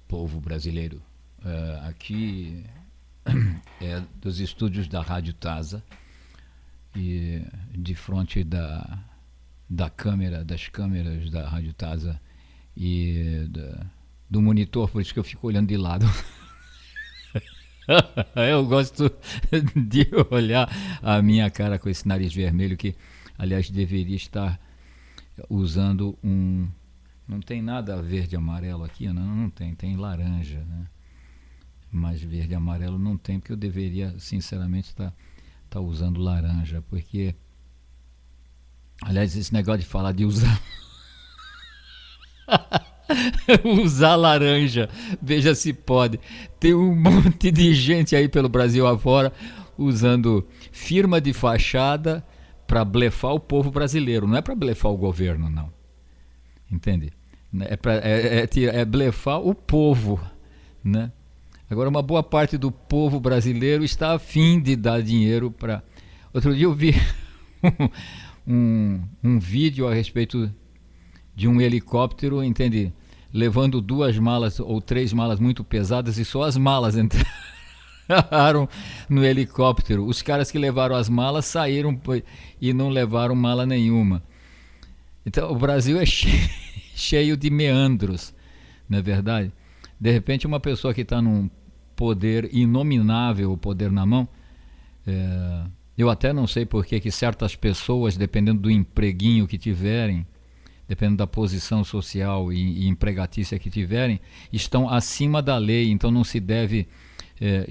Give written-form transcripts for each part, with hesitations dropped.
povo brasileiro. Aqui é dos estúdios da Rádio Tasa e de frente das câmeras da Rádio Tasa e do monitor, por isso que eu fico olhando de lado. Eu gosto de olhar a minha cara com esse nariz vermelho que, aliás, deveria estar usando um... Não tem nada verde e amarelo aqui, não tem, tem laranja, né? Mas verde e amarelo não tem, porque eu deveria, sinceramente, estar usando laranja, porque, aliás, esse negócio de falar de usar usar laranja, veja se pode. Tem um monte de gente aí pelo Brasil afora usando firma de fachada para blefar o povo brasileiro, não é para blefar o governo, não. Entende? É blefar o povo, né? Agora, uma boa parte do povo brasileiro está a fim de dar dinheiro para... Outro dia eu vi um vídeo a respeito de um helicóptero, entende? Levando 2 malas ou 3 malas muito pesadas e só as malas entraram no helicóptero. Os caras que levaram as malas saíram e não levaram mala nenhuma. Então, o Brasil é cheio de meandros, não é verdade? De repente, uma pessoa que está num poder inominável, o poder na mão, eu até não sei por que certas pessoas, dependendo do empreguinho que tiverem, dependendo da posição social e empregatícia que tiverem, estão acima da lei, então não se deve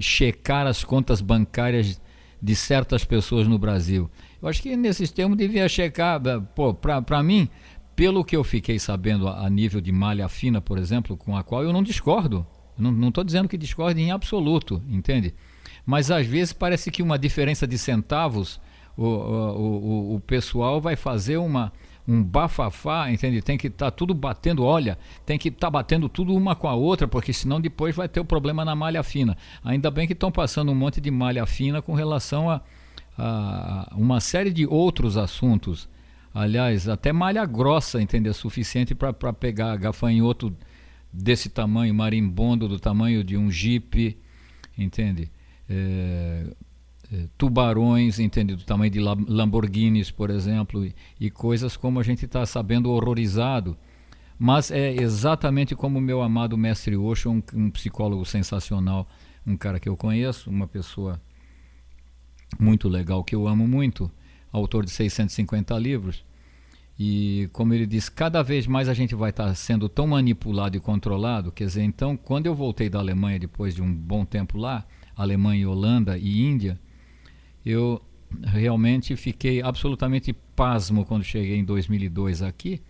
checar as contas bancárias de certas pessoas no Brasil. Eu acho que nesses termos devia checar, para mim, pelo que eu fiquei sabendo a nível de malha fina, por exemplo, com a qual eu não discordo, não estou dizendo que discordo em absoluto, entende? Mas às vezes parece que uma diferença de centavos, o pessoal vai fazer um bafafá, entende? Tem que estar tudo batendo, olha, tem que estar batendo tudo uma com a outra, porque senão depois vai ter o problema na malha fina. Ainda bem que estão passando um monte de malha fina com relação a uma série de outros assuntos. Aliás, até malha grossa, entende? Suficiente para pegar gafanhoto desse tamanho, marimbondo do tamanho de um jipe, entende? Tubarões, entende? Do tamanho de Lamborghinis, por exemplo, e coisas como a gente está sabendo horrorizado. Mas é exatamente como o meu amado mestre Osho, um psicólogo sensacional, um cara que eu conheço, uma pessoa muito legal que eu amo muito, autor de 650 livros, e como ele diz, cada vez mais a gente vai estar sendo tão manipulado e controlado, quer dizer, então, quando eu voltei da Alemanha, depois de um bom tempo lá, Alemanha, Holanda e Índia, eu realmente fiquei absolutamente pasmo quando cheguei em 2002 aqui,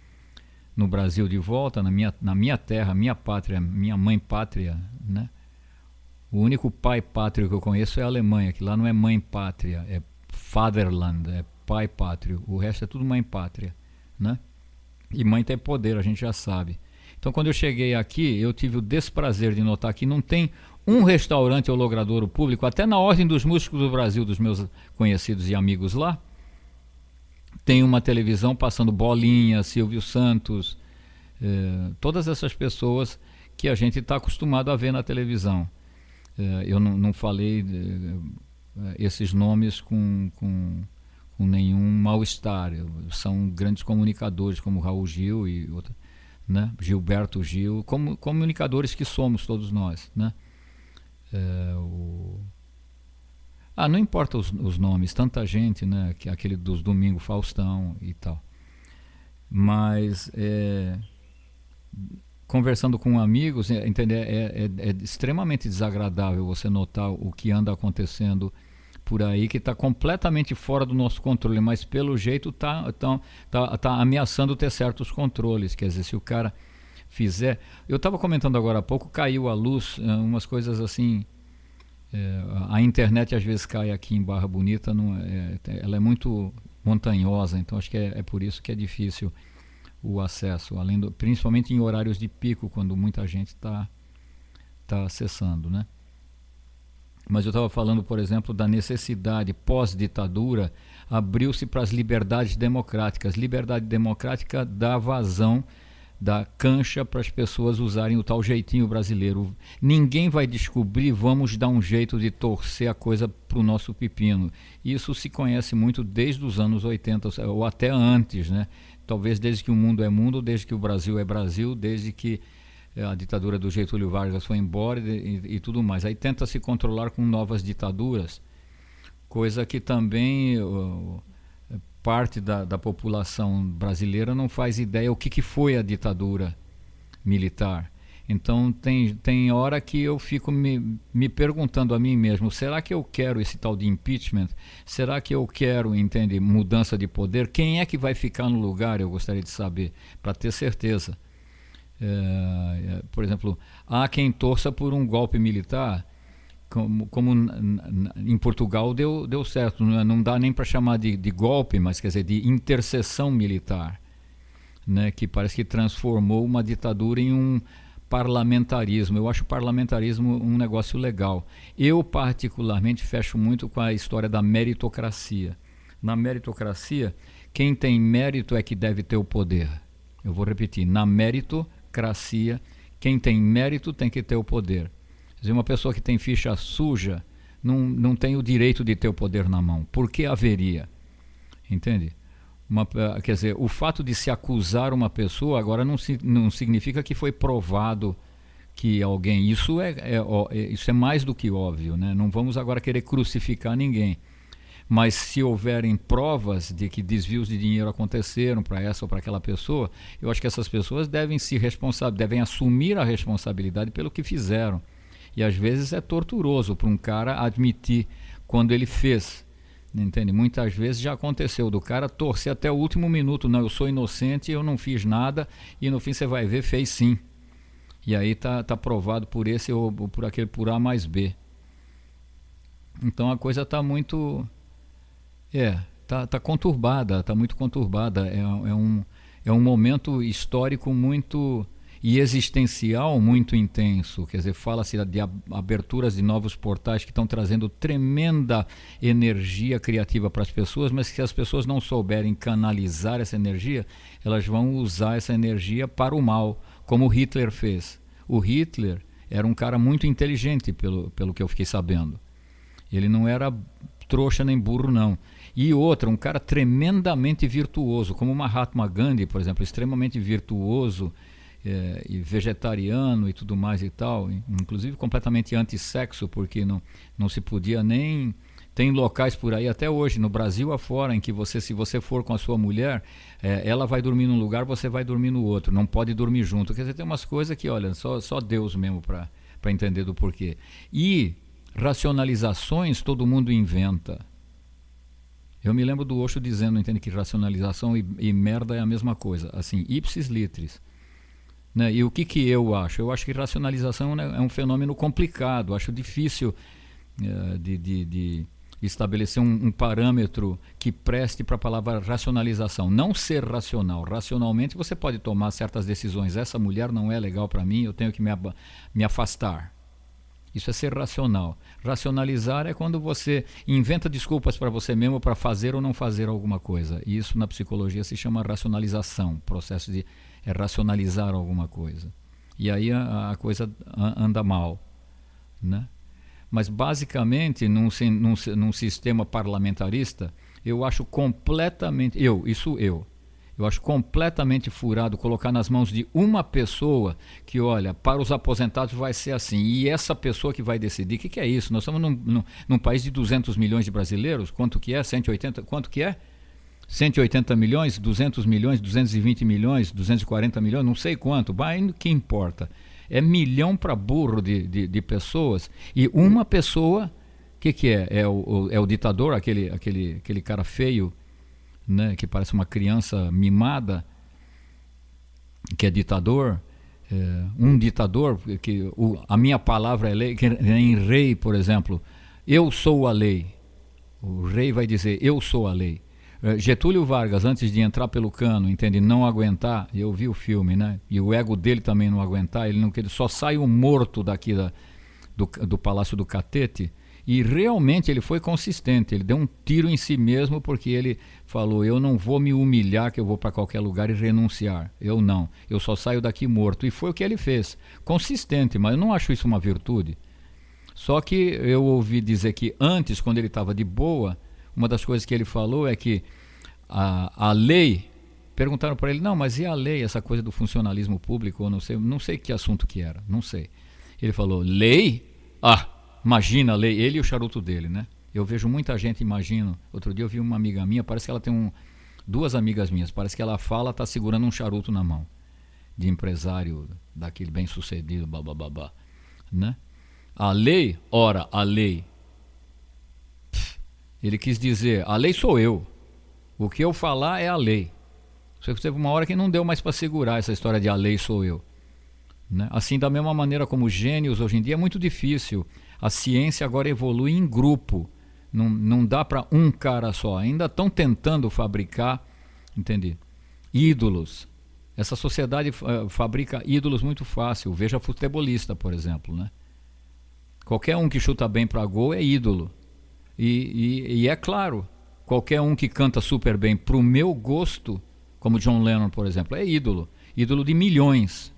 no Brasil de volta, na minha terra, minha pátria, minha mãe pátria, né? O único pai pátrio que eu conheço é a Alemanha, que lá não é mãe pátria, é Fatherland, é pai pátrio. O resto é tudo mãe pátria, né? E mãe tem poder, a gente já sabe. Então, quando eu cheguei aqui, eu tive o desprazer de notar que não tem um restaurante ou logradouro público, até na Ordem dos Músicos do Brasil, dos meus conhecidos e amigos lá, tem uma televisão passando Bolinha, Silvio Santos, todas essas pessoas que a gente está acostumado a ver na televisão. Eu não falei esses nomes com nenhum mal-estar. São grandes comunicadores como Raul Gil e outro, né? Gilberto Gil, como comunicadores que somos todos nós, né? Não importa os nomes, tanta gente, né? Que aquele dos Domingo Faustão e tal. Mas conversando com amigos, entender, é extremamente desagradável você notar o que anda acontecendo por aí, que está completamente fora do nosso controle, mas pelo jeito está ameaçando ter certos controles. Quer dizer, se o cara fizer... Eu estava comentando agora há pouco, caiu à luz umas coisas assim... a internet às vezes cai aqui em Barra Bonita, ela é muito montanhosa, então acho que é por isso que é difícil o acesso, principalmente em horários de pico, quando muita gente está acessando, né? Mas eu estava falando, por exemplo, da necessidade pós-ditadura, abriu-se para as liberdades democráticas. Liberdade democrática dá vazão dar cancha para as pessoas usarem o tal jeitinho brasileiro. Ninguém vai descobrir, vamos dar um jeito de torcer a coisa para o nosso pepino. Isso se conhece muito desde os anos 80, ou até antes, né? Talvez desde que o mundo é mundo, desde que o Brasil é Brasil, desde que a ditadura do Getúlio Vargas foi embora e tudo mais. Aí tenta se controlar com novas ditaduras, coisa que também parte da população brasileira não faz ideia o que foi a ditadura militar. Então tem hora que eu fico me perguntando a mim mesmo, será que eu quero esse tal de impeachment? Será que eu quero, entende, mudança de poder? Quem é que vai ficar no lugar? Eu gostaria de saber, para ter certeza. Por exemplo, há quem torça por um golpe militar, como em Portugal deu certo, não dá nem para chamar de golpe, mas quer dizer, de intercessão militar, né, que parece que transformou uma ditadura em um parlamentarismo. Eu acho o parlamentarismo um negócio legal. Eu particularmente fecho muito com a história da meritocracia. Na meritocracia, quem tem mérito é que deve ter o poder. Eu vou repetir, na meritocracia, quem tem mérito tem que ter o poder. Quer dizer, uma pessoa que tem ficha suja não tem o direito de ter o poder na mão. Por que haveria? Entende? Quer dizer, o fato de se acusar uma pessoa agora não significa que foi provado que alguém... Isso é mais do que óbvio, né? Não vamos agora querer crucificar ninguém. Mas se houverem provas de que desvios de dinheiro aconteceram para essa ou para aquela pessoa, eu acho que essas pessoas devem devem assumir a responsabilidade pelo que fizeram. E às vezes é torturoso para um cara admitir quando ele fez. Entende? Muitas vezes já aconteceu do cara torcer até o último minuto. Não, eu sou inocente, eu não fiz nada. E no fim você vai ver, fez sim. E aí tá provado por esse ou por aquele, por A mais B. Então a coisa está muito... tá conturbada, está muito conturbada. É um momento histórico muito... e existencial muito intenso. Quer dizer, fala-se de aberturas de novos portais que estão trazendo tremenda energia criativa para as pessoas, mas que se as pessoas não souberem canalizar essa energia, elas vão usar essa energia para o mal, como Hitler fez. O Hitler era um cara muito inteligente, pelo que eu fiquei sabendo. Ele não era trouxa nem burro, não. E outra, um cara tremendamente virtuoso, como Mahatma Gandhi, por exemplo, extremamente virtuoso, e vegetariano e tudo mais e tal, inclusive completamente antissexo, porque não se podia nem... Tem locais por aí até hoje, no Brasil afora, em que se você for com a sua mulher, ela vai dormir num lugar, você vai dormir no outro, não pode dormir junto. Quer dizer, tem umas coisas que, olha, só Deus mesmo para entender do porquê. E racionalizações todo mundo inventa. Eu me lembro do Osho dizendo, entende, que racionalização e merda é a mesma coisa, assim, ipsis litteris. Né? E o que eu acho? Eu acho que racionalização é um fenômeno complicado. Acho difícil de estabelecer um parâmetro que preste para a palavra racionalização. Não ser racional. Racionalmente você pode tomar certas decisões. Essa mulher não é legal para mim, eu tenho que me afastar. Isso é ser racional. Racionalizar é quando você inventa desculpas para você mesmo para fazer ou não fazer alguma coisa. E isso na psicologia se chama racionalização, processo de racionalizar alguma coisa. E aí a coisa anda mal, né? Mas basicamente num sistema parlamentarista, eu acho completamente... Eu acho completamente furado colocar nas mãos de uma pessoa que, olha, para os aposentados vai ser assim, e essa pessoa que vai decidir. O que é isso? Nós estamos num país de 200 milhões de brasileiros, quanto que é? 180, quanto que é? 180 milhões, 200 milhões, 220 milhões, 240 milhões, não sei quanto, o que importa? É milhão para burro de pessoas, e uma pessoa, o que é? É o ditador, aquele cara feio, né, que parece uma criança mimada, que é ditador, um ditador, a minha palavra é lei, que em rei, por exemplo, eu sou a lei, o rei vai dizer, eu sou a lei. Getúlio Vargas, antes de entrar pelo cano, entende, não aguentar, eu vi o filme, né, e o ego dele também não aguentar, ele só sai morto daqui do Palácio do Catete, E realmente ele foi consistente, ele deu um tiro em si mesmo, porque ele falou: eu não vou me humilhar que eu vou para qualquer lugar e renunciar. Eu não, eu só saio daqui morto. E foi o que ele fez, consistente, mas eu não acho isso uma virtude. Só que eu ouvi dizer que antes, quando ele estava de boa, uma das coisas que ele falou é que a lei, perguntaram para ele: não, mas e a lei, essa coisa do funcionalismo público, ou não sei que assunto que era, não sei. Ele falou: lei? Ah, imagina a lei, ele e o charuto dele, né? Eu vejo muita gente, imagino. Outro dia eu vi uma amiga minha, parece que ela tem duas amigas minhas, parece que ela fala, está segurando um charuto na mão, de empresário daquele bem sucedido, babá, né? A lei, ora, a lei. Ele quis dizer: a lei sou eu, o que eu falar é a lei. Só que teve uma hora que não deu mais para segurar essa história de a lei sou eu, né? Assim, da mesma maneira como gênios hoje em dia é muito difícil. A ciência agora evolui em grupo, não dá para um cara só. Ainda estão tentando fabricar, entende? Ídolos. Essa sociedade fabrica ídolos muito fácil. Veja futebolista, por exemplo, né? Qualquer um que chuta bem para gol é ídolo. E é claro, qualquer um que canta super bem para o meu gosto, como John Lennon, por exemplo, é ídolo. Ídolo de milhões.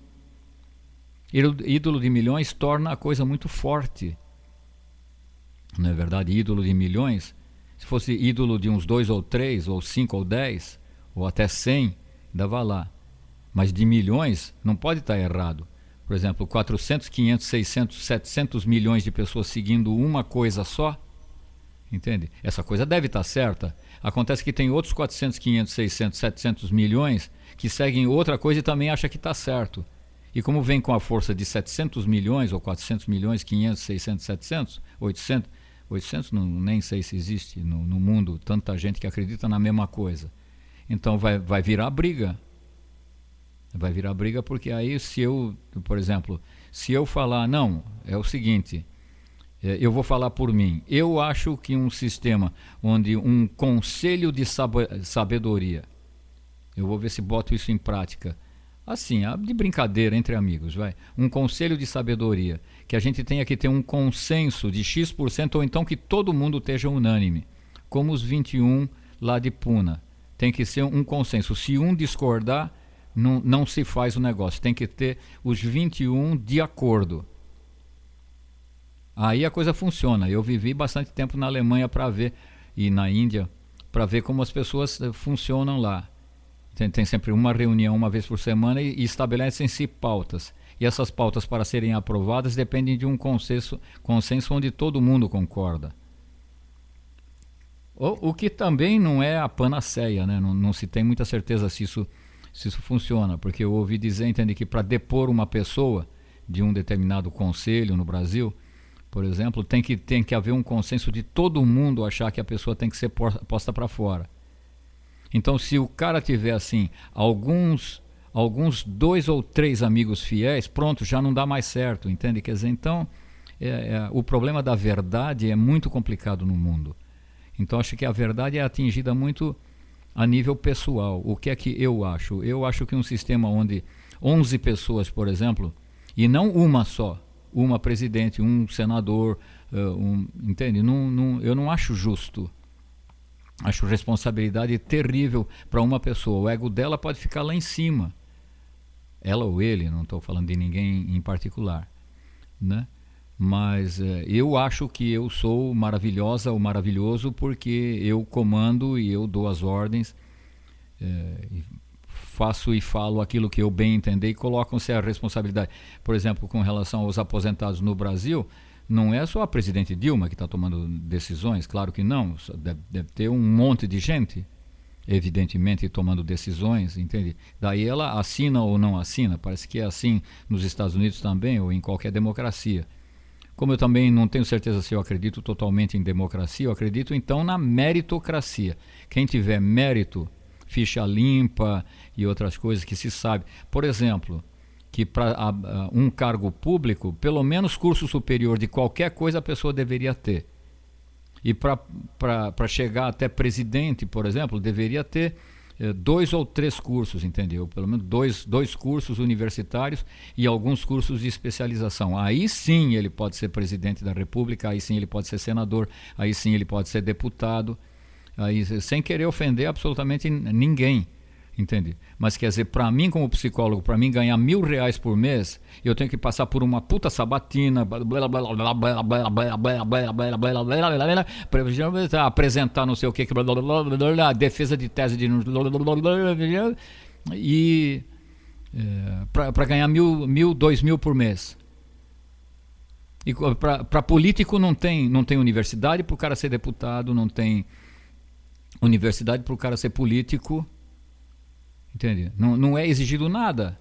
Ídolo de milhões torna a coisa muito forte. Não é verdade? Ídolo de milhões, se fosse ídolo de uns 2 ou 3, ou 5 ou 10, ou até 100, ainda vai lá. Mas de milhões, não pode estar errado. Por exemplo, 400, 500, 600, 700 milhões de pessoas seguindo uma coisa só, entende? Essa coisa deve estar certa. Acontece que tem outros 400, 500, 600, 700 milhões que seguem outra coisa e também acham que está certo. E como vem com a força de 700 milhões, ou 400 milhões, 500, 600, 700, 800 nem sei se existe no mundo tanta gente que acredita na mesma coisa. Então vai virar briga. Vai virar briga, porque aí se eu, por exemplo, se eu falar, não, é o seguinte, eu vou falar por mim. Eu acho que um sistema onde um conselho de sabedoria, eu vou ver se boto isso em prática, assim, de brincadeira entre amigos, vai. Um conselho de sabedoria, que a gente tenha que ter um consenso de X%, ou então que todo mundo esteja unânime, como os 21 lá de Puna. Tem que ser um consenso. Se um discordar, não se faz o negócio. Tem que ter os 21 de acordo. Aí a coisa funciona. Eu vivi bastante tempo na Alemanha para ver, e na Índia, para ver como as pessoas funcionam lá. Tem sempre uma reunião uma vez por semana e estabelecem-se pautas. E essas pautas, para serem aprovadas, dependem de um consenso onde todo mundo concorda. O que também não é a panaceia, né? Não se tem muita certeza se isso funciona, porque eu ouvi dizer, entende, que para depor uma pessoa de um determinado conselho no Brasil, por exemplo, tem que haver um consenso de todo mundo achar que a pessoa tem que ser posta para fora. Então, se o cara tiver assim alguns 2 ou 3 amigos fiéis, pronto, já não dá mais certo, entende? Quer dizer, então o problema da verdade é muito complicado no mundo. Então, acho que a verdade é atingida muito a nível pessoal. O que é que eu acho? Eu acho que um sistema onde 11 pessoas, por exemplo, e não uma só, uma presidente, um senador, entende? Eu não acho justo. Acho responsabilidade terrível para uma pessoa. O ego dela pode ficar lá em cima. Ela ou ele, não estou falando de ninguém em particular, né? Mas eu acho que eu sou maravilhosa ou maravilhoso porque eu comando e eu dou as ordens, faço e falo aquilo que eu bem entender, e colocam-se a responsabilidade. Por exemplo, com relação aos aposentados no Brasil, não é só a presidente Dilma que está tomando decisões, claro que não, deve ter um monte de gente, evidentemente, tomando decisões, entende? Daí ela assina ou não assina, parece que é assim nos Estados Unidos também, ou em qualquer democracia. Como eu também não tenho certeza se eu acredito totalmente em democracia, eu acredito então na meritocracia. Quem tiver mérito, ficha limpa e outras coisas que se sabe. Por exemplo, que para um cargo público, pelo menos curso superior de qualquer coisa a pessoa deveria ter. E para chegar até presidente, por exemplo, deveria ter 2 ou 3 cursos, entendeu? Pelo menos dois cursos universitários e alguns cursos de especialização. Aí sim ele pode ser presidente da República, aí sim ele pode ser senador, aí sim ele pode ser deputado, aí, sem querer ofender absolutamente ninguém, entende? Mas quer dizer, para mim como psicólogo, para mim ganhar R$1.000 por mês, eu tenho que passar por uma puta sabatina, apresentar não sei o que, a defesa de tese de e para ganhar 1.000, 2.000 por mês. E para político não tem universidade para o cara ser deputado, não tem universidade para o cara ser político. Entende? Não é exigido nada.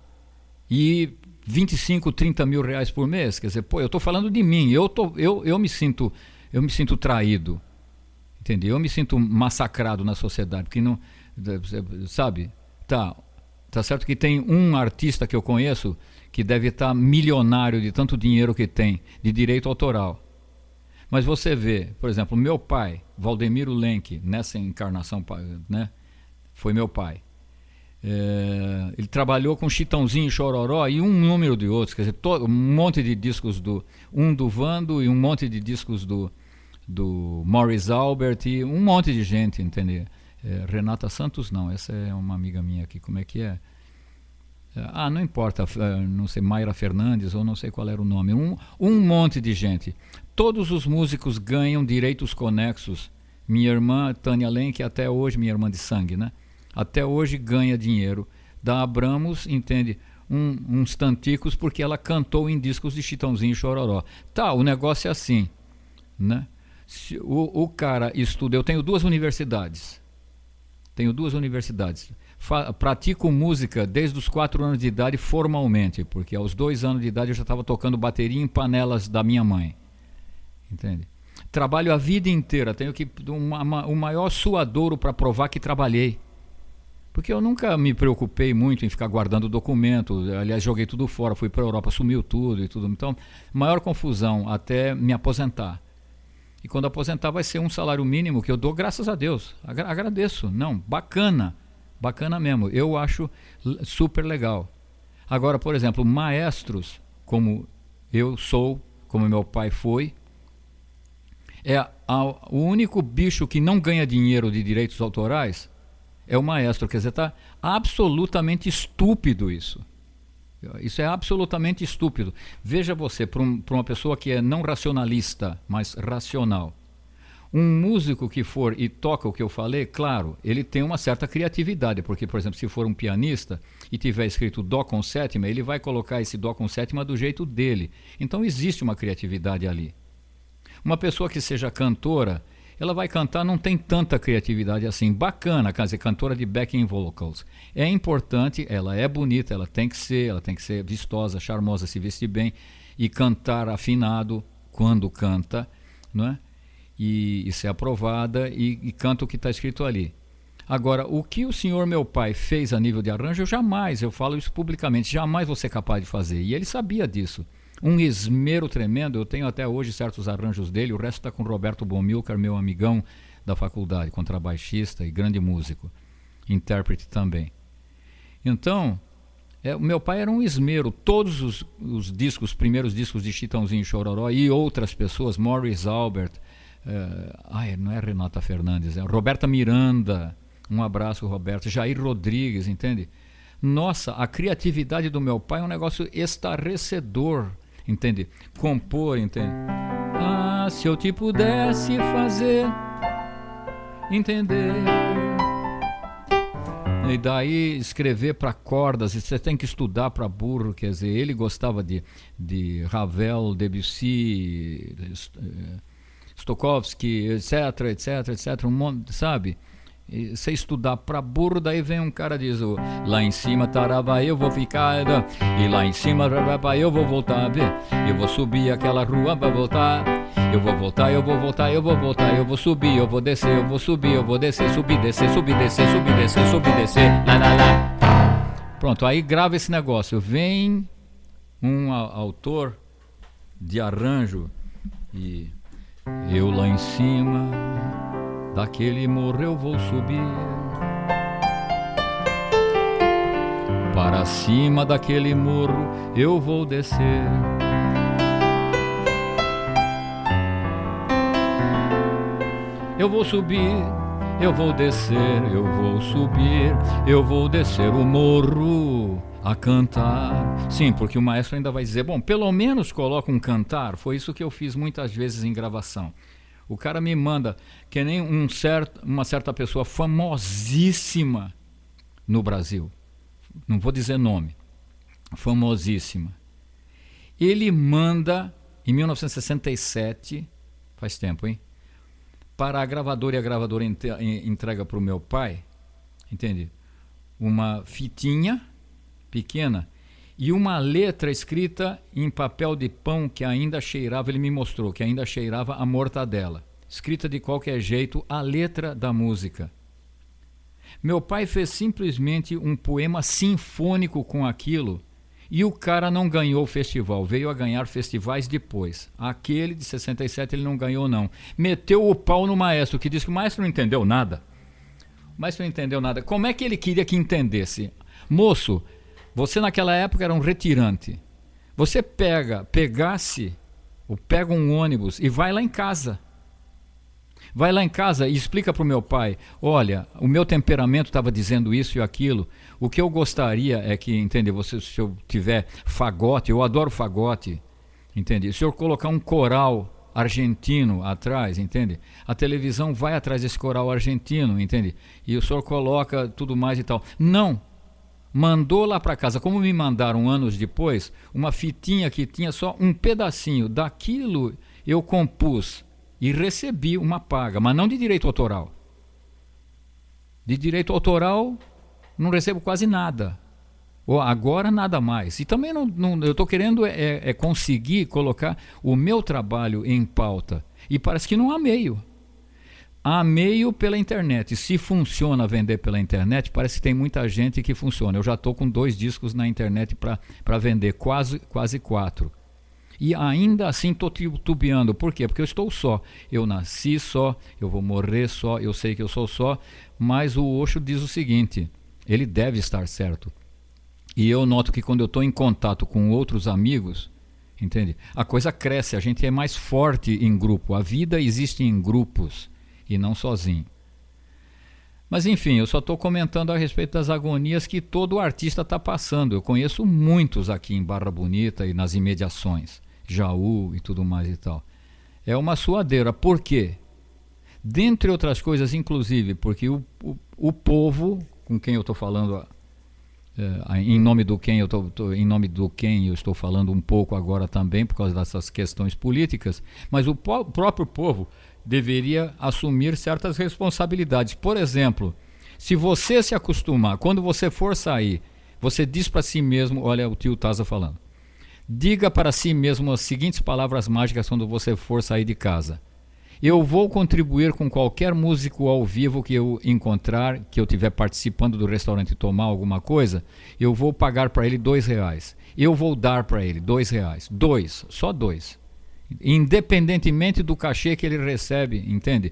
E 25, 30 mil reais por mês, quer dizer, pô, eu estou falando de mim, eu me sinto traído, entende? Eu me sinto massacrado na sociedade, porque não, sabe? Tá certo que tem um artista que eu conheço que deve estar milionário de tanto dinheiro que tem de direito autoral. Mas você vê, por exemplo, meu pai, Valdemiro Lenk, nessa encarnação, né, foi meu pai. Ele trabalhou com Chitãozinho e Chororó e um número de outros, quer dizer, um monte de discos do Vando e um monte de discos do Morris Albert e um monte de gente, entendeu? Renata Santos não, essa é uma amiga minha aqui, como é que é? Não importa, não sei, Mayra Fernandes ou não sei qual era o nome, um monte de gente. Todos os músicos ganham direitos conexos. Minha irmã Tânia Lenk, até hoje, minha irmã de sangue, né? Até hoje ganha dinheiro da Abramos, entende? Uns tanticos porque ela cantou em discos de Chitãozinho e Chororó. O negócio é assim, né? O cara estuda, eu tenho duas universidades, pratico música desde os 4 anos de idade formalmente, porque aos 2 anos de idade eu já estava tocando bateria em panelas da minha mãe, entende? Trabalho a vida inteira, tenho que o maior suadouro para provar que trabalhei. Porque eu nunca me preocupei muito em ficar guardando documento, aliás, joguei tudo fora, fui para a Europa, sumiu tudo e tudo. Então, maior confusão até me aposentar. E quando aposentar vai ser um salário mínimo que eu dou, graças a Deus. Agradeço. Não, bacana mesmo. Eu acho super legal. Agora, por exemplo, maestros, como eu sou, como meu pai foi, o único bicho que não ganha dinheiro de direitos autorais é o maestro, quer dizer, está absolutamente estúpido isso. Isso é absolutamente estúpido. Veja você, para uma pessoa que é não racionalista, mas racional. Um músico que for e toca o que eu falei, claro, ele tem uma certa criatividade, porque, por exemplo, se for um pianista e tiver escrito Dó com sétima, ele vai colocar esse Dó com sétima do jeito dele. Então existe uma criatividade ali. Uma pessoa que seja cantora, ela vai cantar, não tem tanta criatividade assim. Bacana, quer dizer, cantora de backing vocals. É importante, ela é bonita, ela tem que ser vistosa, charmosa, se vestir bem e cantar afinado quando canta, não é? E ser aprovada e canta o que está escrito ali. Agora, o que o senhor meu pai fez a nível de arranjo, eu falo isso publicamente, jamais vou ser capaz de fazer. E ele sabia disso. Um esmero tremendo, eu tenho até hoje certos arranjos dele, o resto está com Roberto Bomilcar, meu amigão da faculdade, contrabaixista e grande músico, intérprete também. Então, o meu pai era um esmero, todos os discos, os primeiros discos de Chitãozinho e Chororó e outras pessoas, Morris Albert, não é Renata Fernandes, é Roberta Miranda, um abraço Roberta, Jair Rodrigues, entende? Nossa, a criatividade do meu pai é um negócio estarrecedor, entende? Compor, entende? Se eu te pudesse fazer entender. E daí escrever para cordas, você tem que estudar para burro, quer dizer, ele gostava de Ravel, Debussy, Stokowski, etc, um monte, sabe? E você estudar para burro, daí vem um cara e diz, lá em cima, tarava, eu vou ficar, e lá em cima, tarava, eu vou voltar, eu vou subir aquela rua para voltar, eu vou voltar, eu vou voltar, eu vou voltar, eu vou subir, eu vou descer, eu vou subir, eu vou descer, subir, descer, subir, descer, subir, descer, subir, descer, lá, lá, lá. Pronto, aí grava esse negócio, vem um autor de arranjo e eu lá em cima daquele morro eu vou subir, para cima daquele morro eu vou descer. Eu vou subir, eu vou descer, eu vou subir, eu vou descer o morro a cantar. Sim, porque o maestro ainda vai dizer, bom, pelo menos coloca um cantar. Foi isso que eu fiz muitas vezes em gravação. O cara me manda, que nem uma certa pessoa famosíssima no Brasil, não vou dizer nome, famosíssima. Ele manda, em 1967, faz tempo, hein? Para a gravadora, e a gravadora entrega para o meu pai, entende? Uma fitinha pequena e uma letra escrita em papel de pão que ainda cheirava, ele me mostrou, que ainda cheirava a mortadela. Escrita de qualquer jeito, a letra da música. Meu pai fez simplesmente um poema sinfônico com aquilo e o cara não ganhou o festival, veio a ganhar festivais depois. Aquele de 67 ele não ganhou não. Meteu o pau no maestro, que disse que o maestro não entendeu nada. O maestro não entendeu nada. Como é que ele queria que entendesse? Moço, você naquela época era um retirante. Você pegasse, ou pega um ônibus e vai lá em casa. Vai lá em casa e explica para o meu pai, olha, o meu temperamento estava dizendo isso e aquilo, o que eu gostaria é que, entende, você, se eu tiver fagote, eu adoro fagote, entende? Se eu colocar um coral argentino atrás, entende? A televisão vai atrás desse coral argentino, entende? E o senhor coloca tudo mais e tal. Não! Mandou lá para casa, como me mandaram anos depois, uma fitinha que tinha só um pedacinho daquilo eu compus. E recebi uma paga, mas não de direito autoral. De direito autoral não recebo quase nada. Ou agora nada mais. E também eu estou querendo conseguir colocar o meu trabalho em pauta. E parece que não há meio. Há meio pela internet. Se funciona vender pela internet, parece que tem muita gente que funciona. Eu já estou com 2 discos na internet para vender, quase 4. E ainda assim estou titubeando. Por quê? Porque eu estou só. Eu nasci só, eu vou morrer só, eu sei que eu sou só, mas o Osho diz o seguinte, ele deve estar certo. E eu noto que quando eu estou em contato com outros amigos, entende? A coisa cresce, a gente é mais forte em grupo. A vida existe em grupos e não sozinho. Mas enfim, eu só estou comentando a respeito das agonias que todo artista está passando. Eu conheço muitos aqui em Barra Bonita e nas imediações. Jaú e tudo mais e tal. É uma suadeira. Por quê? Dentre outras coisas, inclusive, porque o povo com quem eu estou falando, em nome do quem eu estou falando um pouco agora também, por causa dessas questões políticas, mas o próprio povo deveria assumir certas responsabilidades. Por exemplo, se você se acostumar, quando você for sair, você diz para si mesmo, olha o tio Taza falando, diga para si mesmo as seguintes palavras mágicas quando você for sair de casa. Eu vou contribuir com qualquer músico ao vivo que eu encontrar, que eu estiver participando do restaurante e tomar alguma coisa, eu vou pagar para ele R$2. Eu vou dar para ele R$2. 2, só 2. Independentemente do cachê que ele recebe, entende?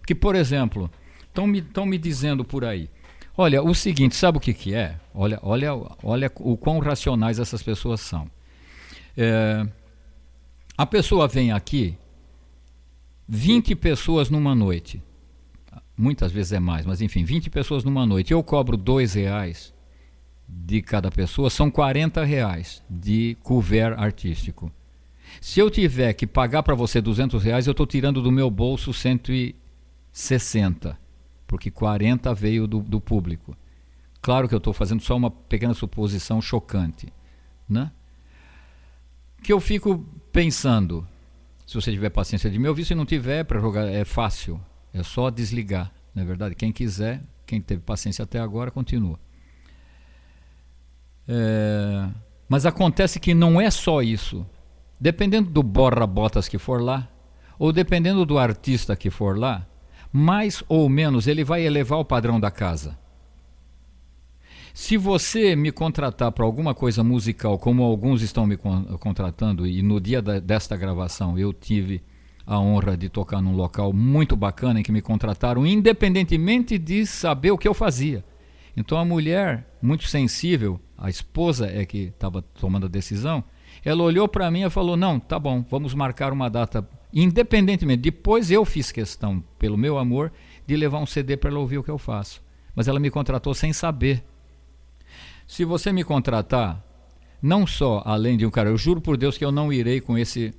Que, por exemplo, estão me dizendo por aí, olha, o seguinte, sabe o que é? Olha o quão racionais essas pessoas são. A pessoa vem aqui, 20 pessoas numa noite, muitas vezes é mais, mas enfim, 20 pessoas numa noite, eu cobro R$2 de cada pessoa, são R$40 de couvert artístico. Se eu tiver que pagar para você R$200, eu estou tirando do meu bolso 160, porque 40 veio do público. Claro que eu estou fazendo só uma pequena suposição chocante, né? Que eu fico pensando, se você tiver paciência de me ouvir, se não tiver, para jogar é fácil, é só desligar, não é verdade? Quem quiser, quem teve paciência até agora, continua. Mas acontece que não é só isso. Dependendo do borra-botas que for lá, ou dependendo do artista que for lá, mais ou menos ele vai elevar o padrão da casa. Se você me contratar para alguma coisa musical, como alguns estão me contratando, e no dia desta gravação eu tive a honra de tocar num local muito bacana em que me contrataram, independentemente de saber o que eu fazia. Então a mulher muito sensível, a esposa é que estava tomando a decisão, ela olhou para mim e falou, não, tá bom, vamos marcar uma data, independentemente. Depois eu fiz questão, pelo meu amor, de levar um CD para ela ouvir o que eu faço. Mas ela me contratou sem saber. Se você me contratar, não só além de um cara, eu juro por Deus que eu não irei com esse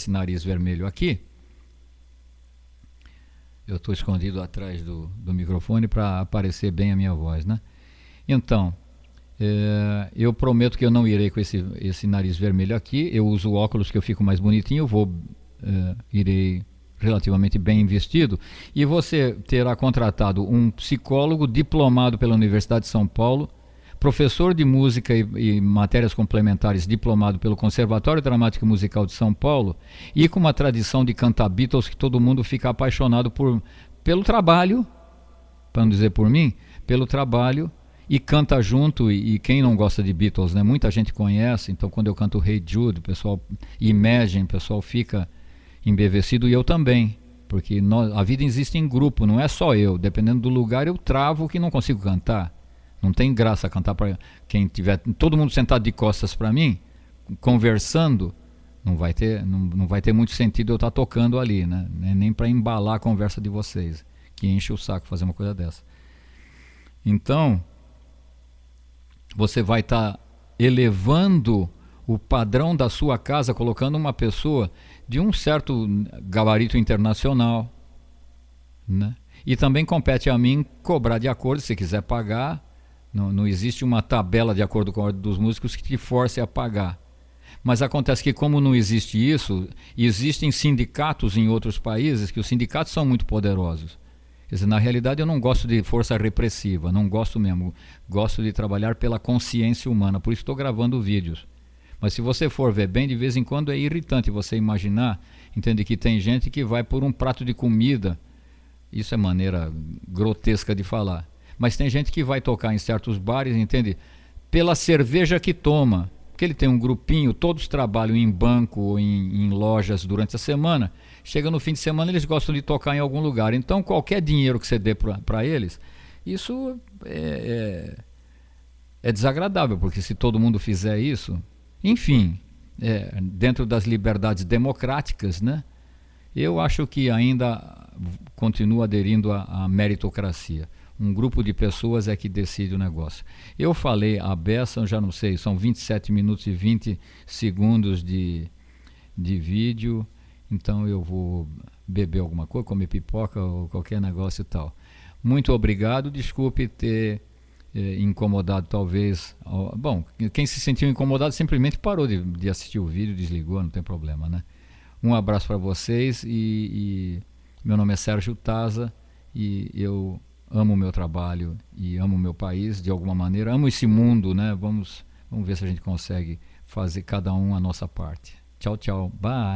nariz vermelho aqui. Eu estou escondido atrás do microfone para aparecer bem a minha voz, né? Então, eu prometo que eu não irei com esse nariz vermelho aqui. Eu uso óculos que eu fico mais bonitinho, irei relativamente bem vestido. E você terá contratado um psicólogo diplomado pela Universidade de São Paulo, professor de música e matérias complementares diplomado pelo Conservatório Dramático e Musical de São Paulo e com uma tradição de cantar Beatles que todo mundo fica apaixonado pelo trabalho, para não dizer por mim, pelo trabalho, e canta junto. E quem não gosta de Beatles, né? Muita gente conhece. Então quando eu canto Hey Jude, o pessoal Imagine, o pessoal fica embevecido, e eu também, porque a vida existe em grupo, não é só eu. Dependendo do lugar eu travo que não consigo cantar. Não tem graça cantar para quem tiver todo mundo sentado de costas para mim, conversando, não vai ter muito sentido eu estar tocando ali, né? Nem para embalar a conversa de vocês, que enche o saco fazer uma coisa dessa. Então, você vai estar elevando o padrão da sua casa, colocando uma pessoa de um certo gabarito internacional, né? E também compete a mim cobrar de acordo, se quiser pagar. Não existe uma tabela de acordo com a ordem dos músicos que te force a pagar. Mas acontece que, como não existe isso, existem sindicatos em outros países que os sindicatos são muito poderosos. Quer dizer, na realidade eu não gosto de força repressiva, não gosto mesmo. Gosto de trabalhar pela consciência humana, por isso estou gravando vídeos. Mas se você for ver bem, de vez em quando é irritante você imaginar, entende, que tem gente que vai por um prato de comida. Isso é maneira grotesca de falar. Mas tem gente que vai tocar em certos bares, entende? Pela cerveja que toma. Porque ele tem um grupinho, todos trabalham em banco ou em lojas durante a semana. Chega no fim de semana, eles gostam de tocar em algum lugar. Então, qualquer dinheiro que você dê para eles, isso é desagradável, porque se todo mundo fizer isso... Enfim, dentro das liberdades democráticas, né? Eu acho que ainda continuo aderindo à meritocracia. Um grupo de pessoas é que decide o negócio. Eu falei a beça, já não sei, são 27 minutos e 20 segundos de vídeo, então eu vou beber alguma coisa, comer pipoca ou qualquer negócio e tal. Muito obrigado, desculpe ter incomodado talvez. Bom, quem se sentiu incomodado simplesmente parou de assistir o vídeo, desligou, não tem problema, né? Um abraço para vocês e meu nome é Sérgio Taza e eu amo o meu trabalho e amo o meu país de alguma maneira, amo esse mundo, né? Vamos ver se a gente consegue fazer cada um a nossa parte. Tchau, tchau, bye!